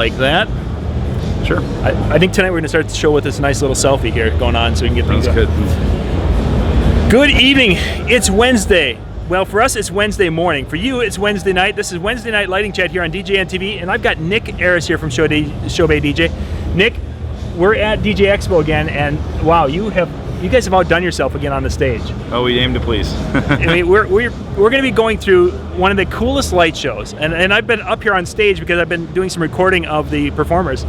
Like that. Sure. I think tonight we're going to start the show with this nice little selfie here going on so we can get things good. Good evening. It's Wednesday. Well, for us, it's Wednesday morning. For you, it's Wednesday night. This is Wednesday Night Lighting Chat here on DJNTV, and I've got Nick Airriess here from Chauvet DJ. Nick, we're at DJ Expo again, and wow, you guys have outdone yourself again on the stage. Oh, we aim to please. I mean, we're going to be going through one of the coolest light shows, and I've been up here on stage because I've been doing some recording of the performers.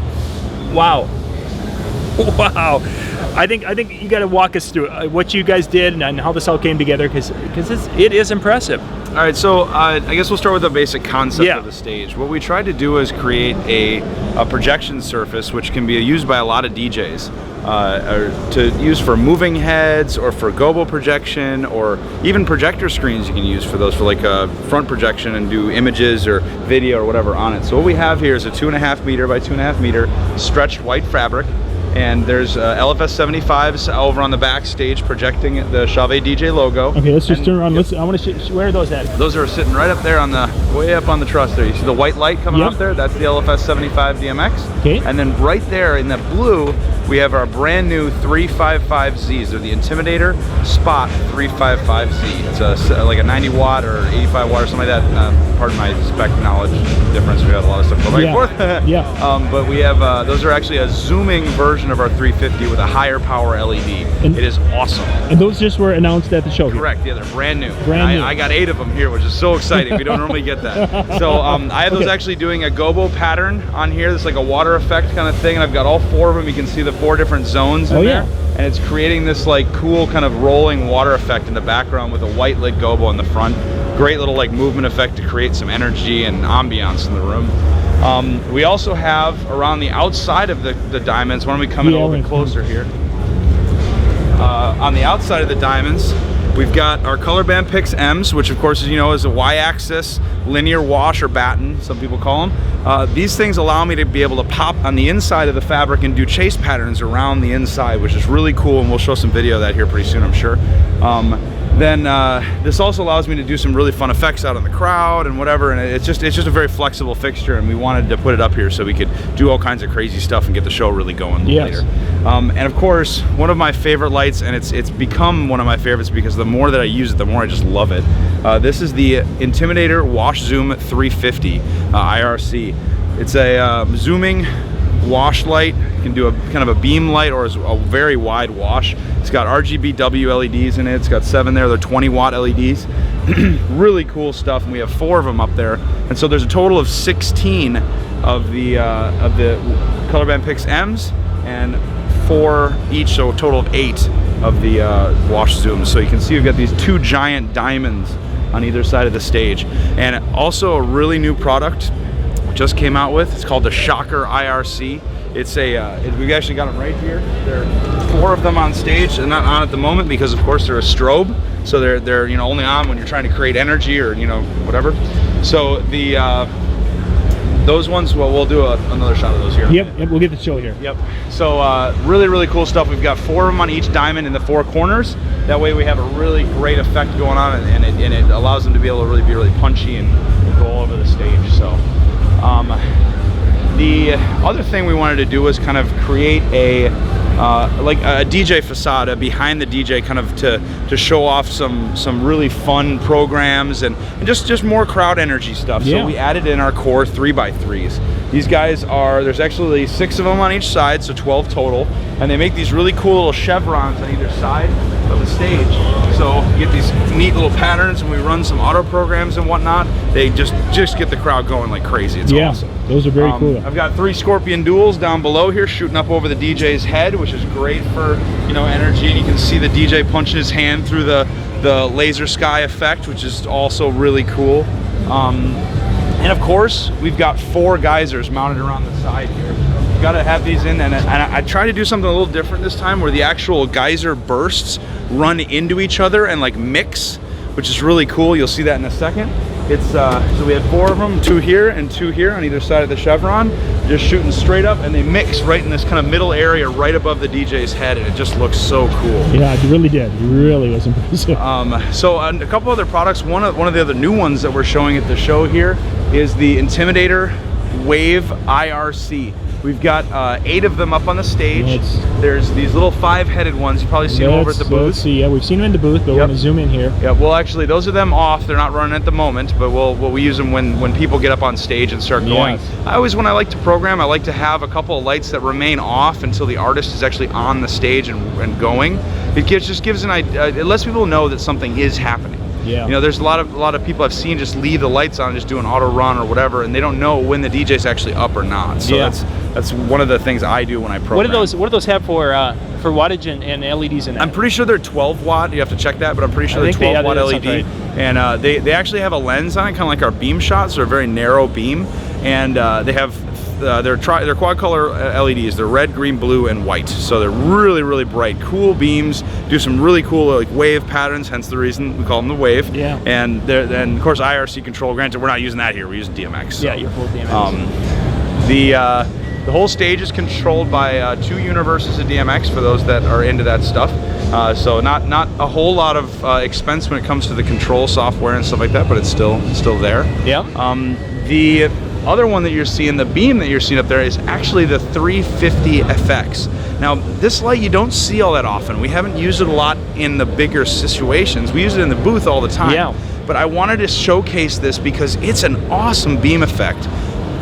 Wow. Wow. I think you got to walk us through what you guys did and how this all came together, because it is impressive. All right, so I guess we'll start with the basic concept of the stage. What we tried to do is create a projection surface which can be used by a lot of DJs or to use for moving heads or for gobo projection, or even projector screens you can use for those, for like a front projection and do images or video or whatever on it. So what we have here is a 2.5 meter by 2.5 meter stretched white fabric. And there's LFS 75s over on the backstage projecting the Chauvet DJ logo. Okay, let's just turn around. I want to where are those at? Those are sitting right up there on the, way up on the truss there. You see the white light coming up there? That's the LFS 75 DMX. Okay. And then right there in that blue, we have our brand new 355Zs. They're the Intimidator Spot 355Z. It's like a 90 watt or 85 watt or something like that. Pardon my spec knowledge difference. We got a lot of stuff going back and forth. But we have, those are actually a zooming version of our 350 with a higher power LED. And it is awesome. And those just were announced at the show here? Correct, yeah, they're brand new. I got 8 of them here, which is so exciting. We don't normally get that. So I have those actually doing a gobo pattern on here. This is like a water effect kind of thing, and I've got all 4 of them. You can see the 4 different zones in there. And it's creating this like cool kind of rolling water effect in the background with a white lit gobo in the front. Great little like movement effect to create some energy and ambiance in the room. We also have around the outside of the diamonds, why don't we come in a little bit closer here. On the outside of the diamonds, we've got our Color Band Pix M's, which of course, as you know, is a Y-axis linear wash or batten, some people call them. These things allow me to be able to pop on the inside of the fabric and do chase patterns around the inside, which is really cool, and we'll show some video of that here pretty soon, I'm sure. Then this also allows me to do some really fun effects out in the crowd and whatever, and it's just a very flexible fixture, and we wanted to put it up here so we could do all kinds of crazy stuff and get the show really going later. And of course, one of my favorite lights, and it's become one of my favorites because the more that I use it, the more I just love it. This is the Intimidator Wash Zoom 350 IRC. It's a zooming wash light. You can do a kind of a beam light or a very wide wash. It's got RGBW LEDs in it. It's got 7 there. They're 20 watt LEDs. Really cool stuff, and we have 4 of them up there. And so there's a total of 16 of the Color Band Pix M's and 4 each, so a total of 8 of the wash zooms. So you can see we've got these 2 giant diamonds on either side of the stage. And also a really new product just came out with. It's called the Shocker IRC. It's we actually got them right here. There are 4 of them on stage. They're not on at the moment because, of course, they're a strobe. So they're you know, only on when you're trying to create energy or, you know, whatever. So the those ones, well, we'll do another shot of those here. Yep, we'll get the show here. Yep. So really, really cool stuff. We've got 4 of them on each diamond in the 4 corners. That way we have a really great effect going on, and it allows them to be able to really be really punchy and go all over the stage. So. The other thing we wanted to do was kind of create like a DJ facade behind the DJ, kind of to show off some really fun programs and just more crowd energy stuff. So we added in our core 3x3s. These guys are, there's actually 6 of them on each side, so 12 total, and they make these really cool little chevrons on either side of the stage. So you get these neat little patterns, and we run some auto programs and whatnot. They just get the crowd going like crazy. It's awesome. Those are very cool. I've got 3 Scorpion duals down below here shooting up over the DJ's head, which is great for, you know, energy, and you can see the DJ punching his hand through the laser sky effect, which is also really cool. And of course, we've got 4 geysers mounted around the side here. We've got to have these in, and I try to do something a little different this time, where the actual geyser bursts run into each other and like mix, which is really cool. You'll see that in a second. It's so we have 4 of them, 2 here and 2 here on either side of the chevron, just shooting straight up, and they mix right in this kind of middle area right above the DJ's head, and it just looks so cool. Yeah, it really did. It really was impressive. So a couple other products. One of the other new ones that we're showing at the show here is the Intimidator Wave IRC. We've got 8 of them up on the stage. Yes. There's these little 5-headed ones. You've probably seen them over at the booth. Let's see. Yeah, we've seen them in the booth, but we're gonna zoom in here. Yeah, well, actually, those are them off. They're not running at the moment, but we'll use them when people get up on stage and start going. When I like to program, I like to have a couple of lights that remain off until the artist is actually on the stage and going. It just gives an idea. It lets people know that something is happening. Yeah. You know, there's a lot of people I've seen just leave the lights on and just do an auto run or whatever, and they don't know when the DJ's actually up or not. So that's one of the things I do when I program. What do those have for wattage and LEDs in that? I'm pretty sure they're 12 watt. You have to check that, but I'm pretty sure they're 12 watt LED. Right. And they actually have a lens on it, kind of like our beam shots. They're a very narrow beam, and they have they're quad color LEDs. They're red, green, blue, and white. So they're really, really bright, cool beams. Do some really cool like wave patterns. Hence the reason we call them the Wave. Yeah. And then of course IRC control. Granted, we're not using that here. We're using DMX. So. Yeah, you're full DMX. The whole stage is controlled by 2 universes of DMX for those that are into that stuff. So not a whole lot of expense when it comes to the control software and stuff like that, but it's still there. Yeah. The other one that you're seeing, the beam that you're seeing up there, is actually the 350 FX. Now, this light you don't see all that often. We haven't used it a lot in the bigger situations. We use it in the booth all the time. Yeah. But I wanted to showcase this because it's an awesome beam effect.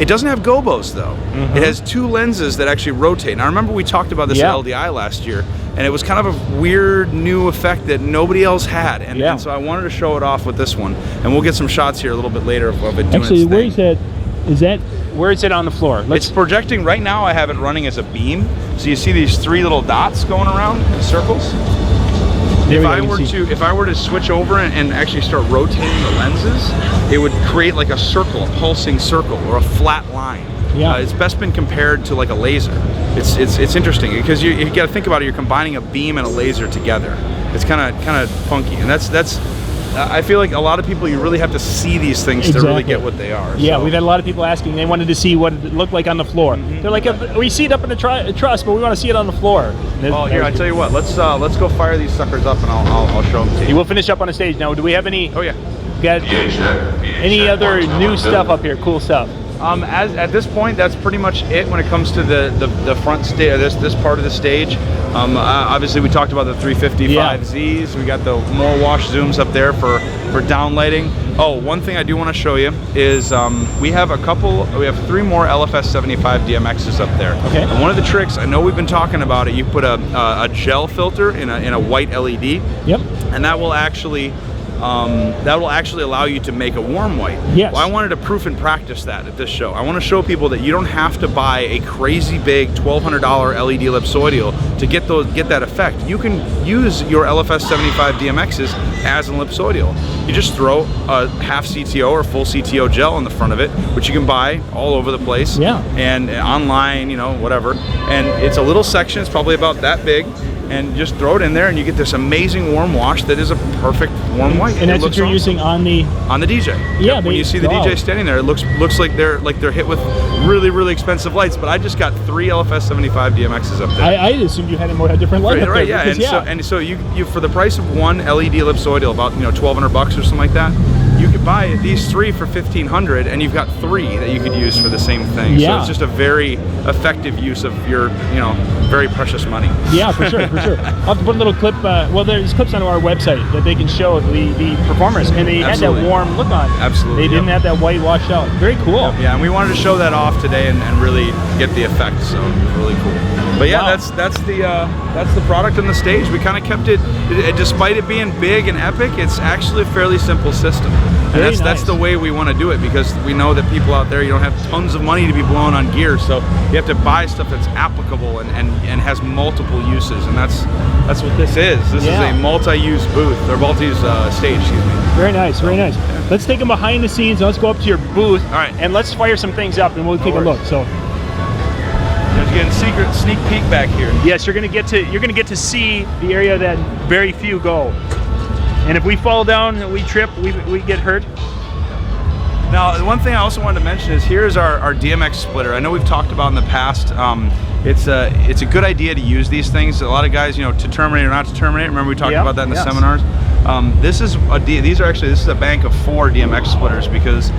It doesn't have gobos though. It has 2 lenses that actually rotate. Now, I remember we talked about this at LDI last year, and it was kind of a weird new effect that nobody else had. And so I wanted to show it off with this one. And we'll get some shots here a little bit later of it doing its thing. Actually, where is it on the floor? It's projecting right now. I have it running as a beam. So you see these 3 little dots going around in circles. If I were to switch over and actually start rotating the lenses, it would create like a circle, a pulsing circle, or a flat line. Yeah. It's best been compared to like a laser. It's interesting because you got to think about it. You're combining a beam and a laser together. It's kind of funky, and that's. I feel like a lot of people, you really have to see these things to really get what they are. Yeah, so. We've had a lot of people asking. They wanted to see what it looked like on the floor. They're like, we see it up in the truss, but we want to see it on the floor. Well, here, I tell you what. Let's go fire these suckers up, and I'll show them to you. We'll finish up on the stage now. Do we have any? Oh yeah. Got any other new stuff up here? Cool stuff. At this point, that's pretty much it when it comes to the front stage, this part of the stage. Obviously, we talked about the 355Zs. We got the more wash zooms up there for downlighting. Oh, one thing I do want to show you is we have 3 more LFS 75 DMXs up there. Okay. And one of the tricks, I know we've been talking about it, you put a gel filter in a white LED. Yep. And that will actually allow you to make a warm white. Yes. Well, I wanted to proof and practice that at this show. I want to show people that you don't have to buy a crazy big $1,200 LED ellipsoidal to get that effect. You can use your LFS 75 DMXs as an ellipsoidal. You just throw a half CTO or full CTO gel on the front of it, which you can buy all over the place. Yeah. And online, whatever. And it's a little section. It's probably about that big. And just throw it in there, and you get this amazing warm wash that is a perfect warm white. And that's what you're using on the DJ. Yeah. When you see the DJ standing there, it looks like they're hit with really, really expensive lights. But I just got 3 LFS 75 DMXs up there. I assumed you had a different light. Right. Yeah. And so you for the price of one LED ellipsoidal, about $1,200 or something like that, you could buy these 3 for $1,500, and you've got 3 that you could use for the same thing. Yeah. So it's just a very effective use of your very precious money. Yeah, for sure. I'll have to put a little clip. Well, there's clips on our website that they can show the performers, and they had that warm look on. Absolutely. They didn't have that white washed out. Very cool. Yeah, and we wanted to show that off today and really get the effect. So it was really cool. But yeah, wow. that's the product on the stage. We kind of kept it, despite it being big and epic, it's actually a fairly simple system. And that's the way we want to do it, because we know that people out there, you don't have tons of money to be blowing on gear, so you have to buy stuff that's applicable and has multiple uses, and that's what this is. This is a multi-use booth, or multi-use stage, excuse me. Very nice, very nice. Yeah. Let's take them behind the scenes. Let's go up to your booth. All right. And let's fire some things up, and we'll take a look. So. Just getting a sneak peek back here. Yes, you're gonna get to see the area that very few go. And if we fall down, we trip, we get hurt. Now, the one thing I also wanted to mention is here's our DMX splitter. I know we've talked about in the past. It's a good idea to use these things. A lot of guys, to terminate or not to terminate. Remember we talked about that in the seminars. This is this is a bank of 4 DMX splitters, because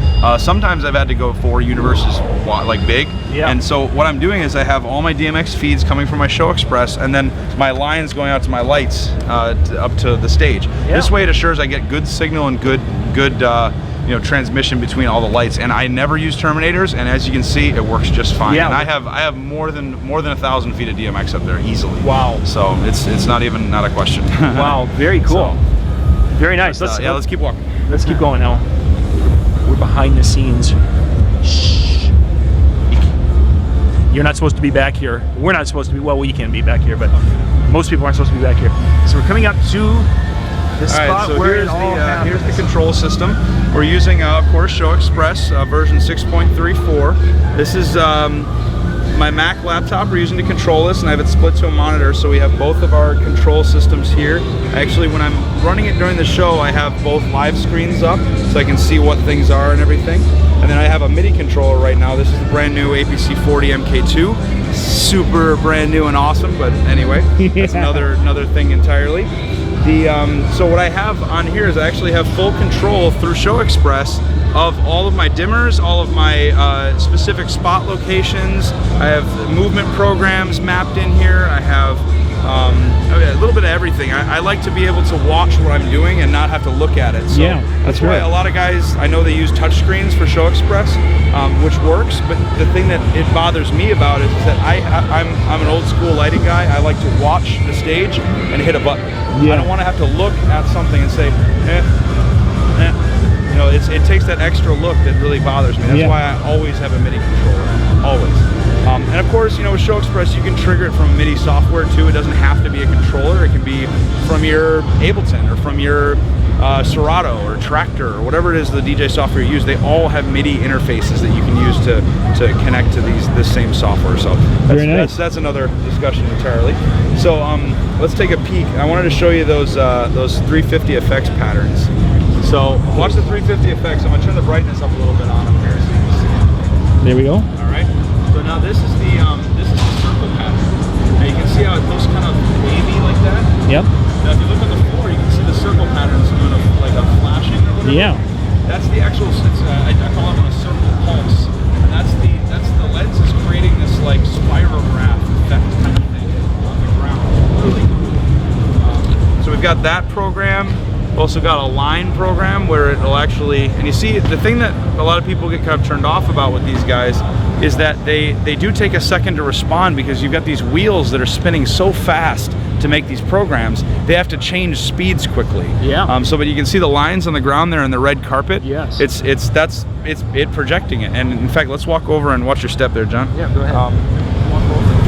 sometimes I've had to go for universes like big. Yeah. And so what I'm doing is I have all my DMX feeds coming from my Show Express, and then my lines going out to my lights up to the stage. Yeah. This way it assures I get good signal and good you know, transmission between all the lights. And I never use terminators, and as you can see, it works just fine. Yeah. And I have more than 1,000 feet of DMX up there easily. Wow. So it's not a question. Wow, very cool. So, very nice. let's keep walking. Let's keep going now. We're behind the scenes. Shh. You're not supposed to be back here. We're not supposed to be. Well, we can be back here, but most people aren't supposed to be back here. So we're coming up to the spot so where it all happens. here's the control system. We're using, of course, Show Express version 6.34. This is my Mac laptop we're using to control this, and I have it split to a monitor, so we have both of our control systems here. Actually, when I'm running it during the show, I have both live screens up, so I can see what things are and everything. And then I have a MIDI controller right now. This is the brand new APC 40 MK2. Super brand new and awesome, but anyway, that's another thing entirely. So what I have on here is I actually have full control through Show Express of all of my dimmers, all of my specific spot locations. I have movement programs mapped in here. I have a little bit of everything. I like to be able to watch what I'm doing and not have to look at it. So yeah, that's why a lot of guys, I know they use touch screens for Show Express, which works, but the thing that it bothers me about it is that I'm an old school lighting guy. I like to watch the stage and hit a button. Yeah. I don't want to have to look at something and say, You know, it takes that extra look that really bothers me. That's why I always have a MIDI controller, always. And of course, you know, with Show Express, you can trigger it from MIDI software too. It doesn't have to be a controller. It can be from your Ableton or from your Serato or Tractor or whatever it is the DJ software you use. They all have MIDI interfaces that you can use to connect to this same software. So that's another discussion entirely. So let's take a peek. I wanted to show you those 350 effects patterns. So watch the 350 effects. I'm gonna turn the brightness up a little bit on them here so you can see it. There we go. All right. So now this is the circle pattern. Now you can see how it looks kind of wavy like that. Yep. Now if you look on the floor, you can see the circle patterns doing like a flashing or whatever. Yeah. That's the actual. I call it a circle pulse, and that's the lens is creating this like spirograph effect kind of thing on the ground. Really cool. So we've got that program. We've also got a line program where it'll actually, and you see the thing that a lot of people get kind of turned off about with these guys is that they do take a second to respond, because you've got these wheels that are spinning so fast to make these programs. They have to change speeds quickly. Yeah. But you can see the lines on the ground there in the red carpet. Yes. It's projecting it. And in fact, let's walk over and watch your step there, John. Yeah, go ahead. Walk over.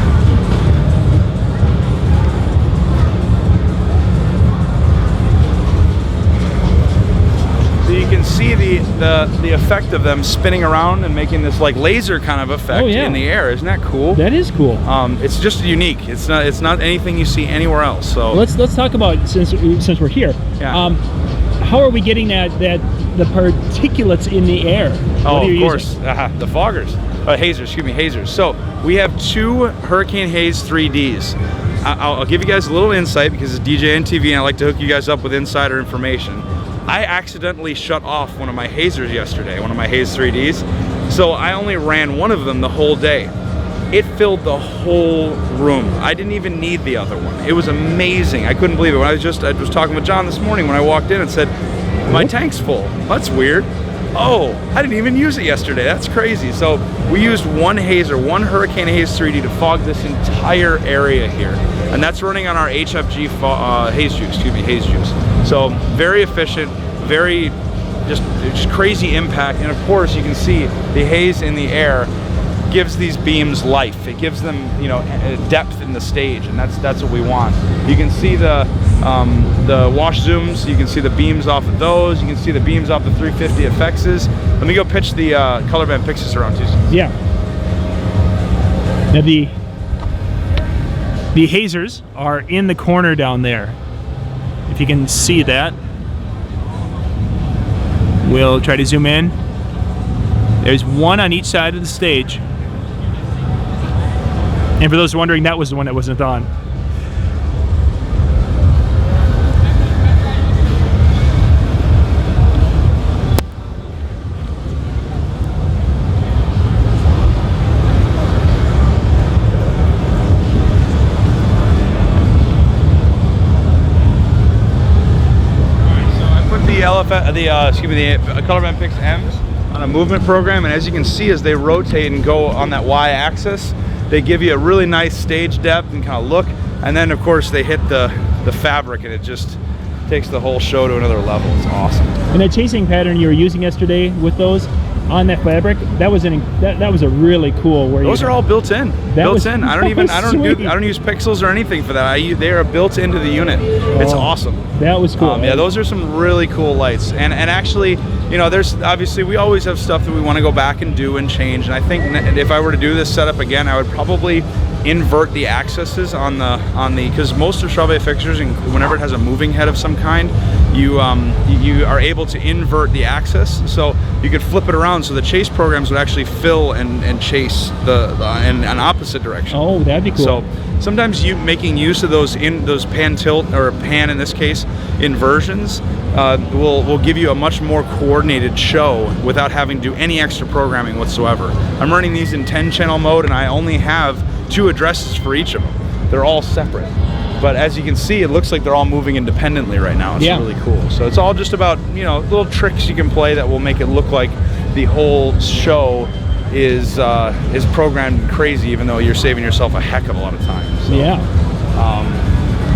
So you can see the effect of them spinning around and making this like laser kind of effect in the air. Isn't that cool? That is cool. It's just unique. It's not anything you see anywhere else. So let's talk about, since we're here. Yeah. How are we getting the particulates in the air? Oh, of course, the foggers, hazers. Excuse me, hazers. So we have 2 Hurricane Haze 3Ds. I'll give you guys a little insight because it's DJNTV, and I like to hook you guys up with insider information. I accidentally shut off one of my hazers yesterday, one of my Haze 3Ds. So I only ran one of them the whole day. It filled the whole room. I didn't even need the other one. It was amazing. I couldn't believe it. I was talking with John this morning when I walked in and said, my tank's full. That's weird. Oh, I didn't even use it yesterday. That's crazy. So we used one hazer, one Hurricane Haze 3D to fog this entire area here. And that's running on our HFG haze juice. So very efficient, very just crazy impact. And of course you can see the haze in the air gives these beams life. It gives them, you know, depth in the stage, and that's what we want. You can see the wash zooms. You can see the beams off of those. You can see the beams off the 350 FXs. Let me go pitch the color band Pixis around to you. Yeah. Now the hazers are in the corner down there. If you can see that, we'll try to zoom in. There's one on each side of the stage. And for those wondering, that was the one that wasn't on. the Color Band Pix M's on a movement program, and as you can see, as they rotate and go on that Y-axis, they give you a really nice stage depth and kind of look, and then of course they hit the fabric, and it just takes the whole show to another level. It's awesome. And that chasing pattern you were using yesterday with those on that fabric, that was a really cool. Those are all built in. I don't use pixels or anything for that. They are built into the unit. It's awesome. That was cool. Yeah, those are some really cool lights. And actually, you know, there's obviously, we always have stuff that we want to go back and do and change. And I think if I were to do this setup again, I would probably invert the axes on the because most of Chauvet fixtures, whenever it has a moving head of some kind, you are able to invert the axis, so you could flip it around so the chase programs would actually fill and chase in an opposite direction. Oh, that'd be cool. So sometimes making use of those pan tilt, or pan in this case, inversions will give you a much more coordinated show without having to do any extra programming whatsoever. I'm running these in 10-channel mode, and I only have 2 addresses for each of them. They're all separate. But as you can see, it looks like they're all moving independently right now. It's really cool. So it's all just about, you know, little tricks you can play that will make it look like the whole show is programmed crazy, even though you're saving yourself a heck of a lot of time. So,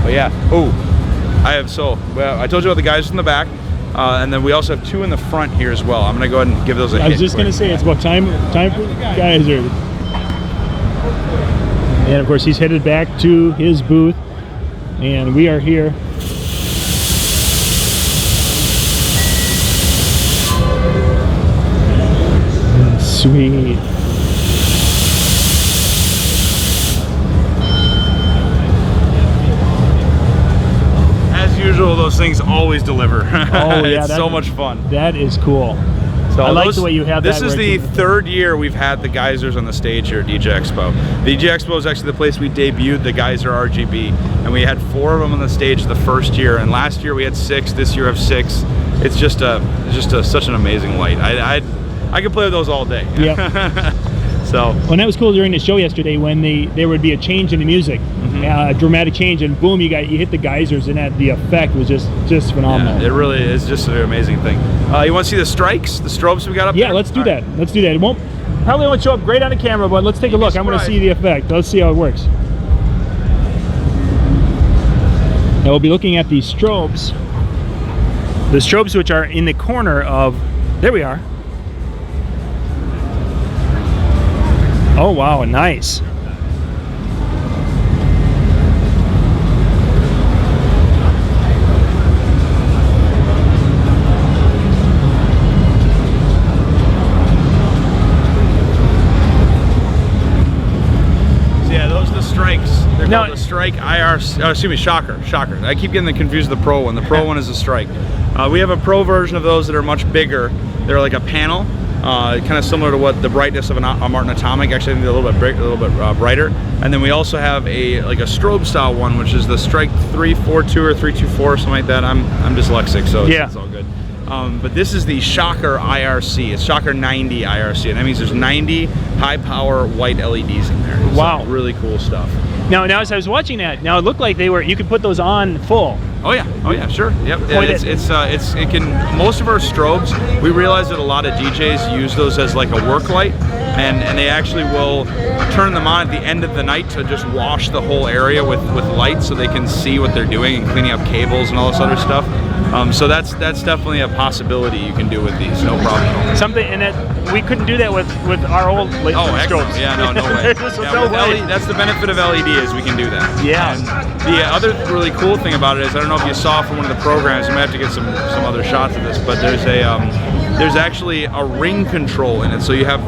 but yeah. Oh, I told you about the guys in the back, and then we also have 2 in the front here as well. I'm gonna go ahead and give those a hit. I was just gonna say, it's about time for Geyser. And of course, he's headed back to his booth, and we are here. Sweet. As usual, those things always deliver. Oh yeah, it's so much fun. That is cool. So I like the way you have that. This is the 3rd year we've had the Geysers on the stage here at DJ Expo. The DJ Expo is actually the place we debuted the Geyser RGB, and we had 4 of them on the stage the first year, and last year we had 6, this year we have 6. It's just such an amazing light. I could play with those all day. Yeah. So. Well, that was cool during the show yesterday when there would be a change in the music, a dramatic change, and boom, you hit the geysers, and the effect was just phenomenal. Yeah, it really is just an amazing thing. You want to see the strikes, the strobes we got up there? Yeah, let's do that. Let's do that. It probably won't show up great on the camera, but let's take a look. I'm going to see the effect. Let's see how it works. Now we'll be looking at the strobes. The strobes which are in the corner of, there we are. Oh wow, nice. They're called the Strike IR, Shocker. I keep getting confused with the Pro one. The Pro one is a Strike. We have a Pro version of those that are much bigger. They're like a panel, kind of similar to what the brightness of a Martin Atomic. Actually, I think they're a little bit brighter. And then we also have like a strobe style one, which is the Strike 342 or 324, something like that. I'm dyslexic, so it's all good. But this is the Shocker IRC. It's Shocker 90 IRC, and that means there's 90 high power white LEDs in there. Wow, really cool stuff. Now as I was watching that, now it looked like you could put those on full. Oh yeah, sure. Yep. It can. Most of our strobes, we realize that a lot of DJs use those as like a work light, and they actually will turn them on at the end of the night to just wash the whole area with light, so they can see what they're doing and cleaning up cables and all this other stuff. So that's definitely a possibility you can do with these, no problem. Something, and that we couldn't do that with our old strobes. Yeah, no way. That's the benefit of LED, is we can do that. Yeah. And the other really cool thing about it is, I don't know if you saw from one of the programs, you might have to get some other shots of this, but there's actually a ring control in it. So you have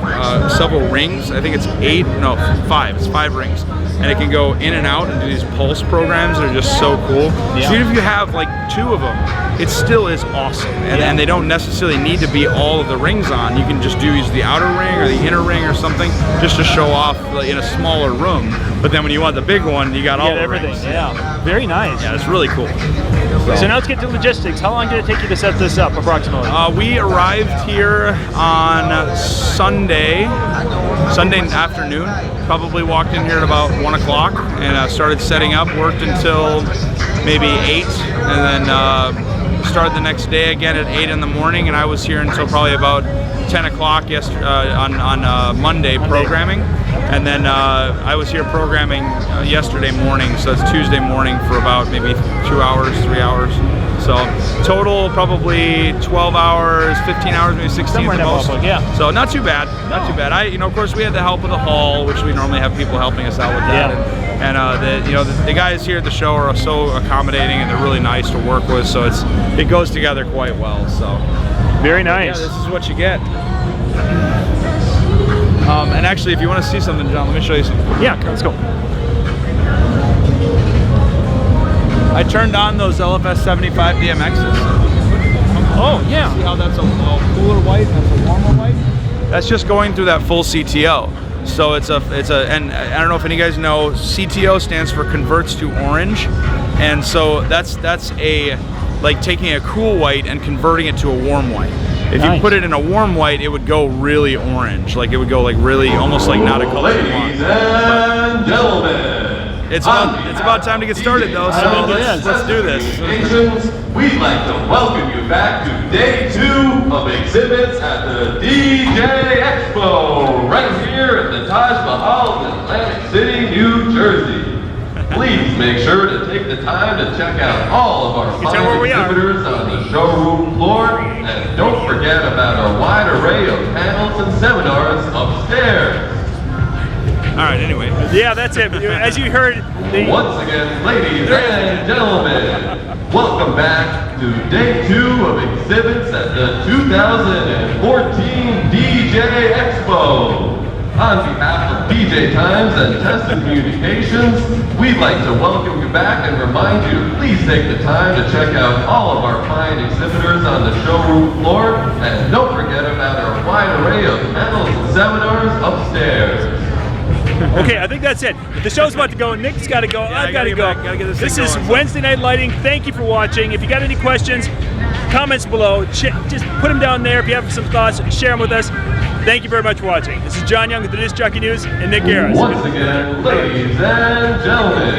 several rings. I think it's 5. It's 5 rings. And it can go in and out and do these pulse programs that are just so cool. Yeah. So even if you have like 2 of them, it still is awesome. And they don't necessarily need to be all of the rings on. You can just use the outer ring or the inner ring or something just to show off in a smaller room. But then when you want the big one, you got all the everything. Rings. Yeah, very nice. Yeah, it's really cool. So now let's get to logistics. How long did it take you to set this up, approximately? We arrived here on Sunday afternoon. Probably walked in here at about 1 o'clock and started setting up. Worked until maybe 8, and then started the next day again at 8 in the morning, and I was here until probably about 10 o'clock yesterday on Monday programming, and then I was here programming yesterday morning, so it's Tuesday morning for about maybe 2 hours, 3 hours. So total probably 12 hours, 15 hours, maybe 16 at the most. Yeah. So not too bad, not too bad. Of course, we had the help of the hall, which we normally have people helping us out with that. Yeah. And the guys here at the show are so accommodating, and they're really nice to work with. So it goes together quite well. So very nice. Yeah, this is what you get. And actually, if you want to see something, John, let me show you something. Yeah, let's go. I turned on those LFS 75 DMXs. Oh, yeah. See how that's a cooler white, that's a warmer white? That's just going through that full CTO. So and I don't know if any of you guys know, CTO stands for converts to orange. And so that's like taking a cool white and converting it to a warm white. If you put it in a warm white, it would go really orange. Like it would go like really, almost like not a color you want. Ladies and gentlemen. It's about time to get started though, so let's do this. We'd like to welcome you back to day 2 of exhibits at the DJ Expo, right here at the Taj Mahal in Atlantic City, New Jersey. Please make sure to take the time to check out all of our fine exhibitors on the showroom floor, and don't forget about our wide array of panels and seminars upstairs. All right, anyway. Yeah, that's it. As you heard, once again, ladies and gentlemen, welcome back to day 2 of exhibits at the 2014 DJ Expo. On behalf of DJ Times and Tested Communications, we'd like to welcome you back and remind you to please take the time to check out all of our fine exhibitors on the showroom floor, and don't forget about our wide array of panels and seminars upstairs. Okay, I think that's it. The show's about to go. Nick's got to go. I've got to go. Gotta get This is Wednesday Night Lighting. Thank you for watching. If you got any questions, comments below. Just put them down there. If you have some thoughts, share them with us. Thank you very much for watching. This is John Young with the Disc Jockey News and Nick Airriess. Once again, ladies and gentlemen.